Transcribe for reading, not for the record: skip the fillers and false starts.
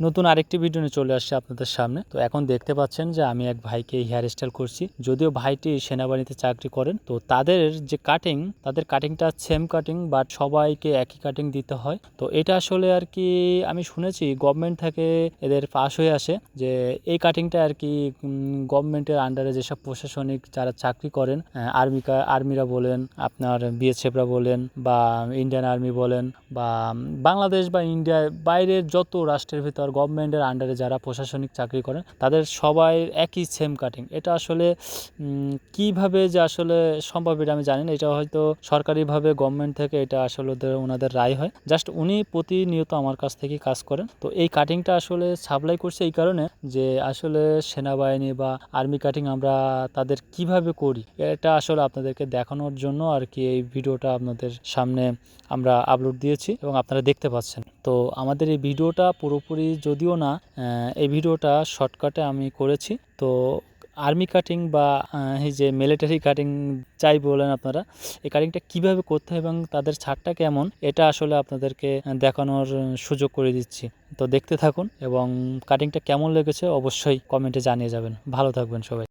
নতুন আরেকটি ভিডিও নিয়ে চলে আসছে আপনাদের সামনে। তো এখন দেখতে পাচ্ছেন যে আমি এক ভাইকে হেয়ার স্টাইল করছি। যদিও ভাইটি সেনাবাহিনীতে চাকরি করেন, তো তাদের যে তাদের কাটিংটা সেম কাটিং, বাট সবাইকে একই কাটিং দিতে হয়। তো এটা আসলে আর কি আমি শুনেছি গভর্নমেন্ট থেকে এদের পাস হয়ে আসে যে এই কাটিংটা আর কি গভর্নমেন্টের আন্ডারে যেসব প্রশাসনিক যারা চাকরি করেন, আর্মিরা বলেন, আপনার বিএসএফরা বলেন, বা ইন্ডিয়ান আর্মি বলেন, বা বাংলাদেশ বা ইন্ডিয়ার বাইরের যত রাষ্ট্রের ভিতর গভর্নমেন্টের আন্ডারে যারা প্রশাসনিক চাকরি করেন তাদের সবাই একই সেম কাটিং। এটা আসলে কিভাবে যে আসলে সম্ভব এটা আমি জানি না। এটা হয়তো সরকারিভাবে গভর্নমেন্ট থেকে এটা আসলে ওনাদের রায় হয়। জাস্ট উনি প্রতিনিয়ত আমার কাছ থেকে কাজ করেন। তো এই কাটিংটা আসলে সাপ্লাই করছে এই কারণে যে আসলে সেনাবাহিনী বা আর্মি কাটিং আমরা তাদের কিভাবে করি এটা আসলে আপনাদেরকে দেখানোর জন্য আর কি এই ভিডিওটা আপনাদের সামনে আমরা আপলোড দিয়েছি এবং আপনারা দেখতে পাচ্ছেন। তো আমাদের এই ভিডিওটা পুরোপুরি যদিও না, এই ভিডিওটা শর্টকাটে আমি করেছি। তো আর্মি কাটিং বা এই যে মিলিটারি কাটিং চাই বলেন আপনারা, এই কাটিংটা কীভাবে করতে হয় এবং তাদের ছাড়টা কেমন এটা আসলে আপনাদেরকে দেখানোর সুযোগ করে দিচ্ছি। তো দেখতে থাকুন এবং কাটিংটা কেমন লেগেছে অবশ্যই কমেন্টে জানিয়ে যাবেন। ভালো থাকবেন সবাই।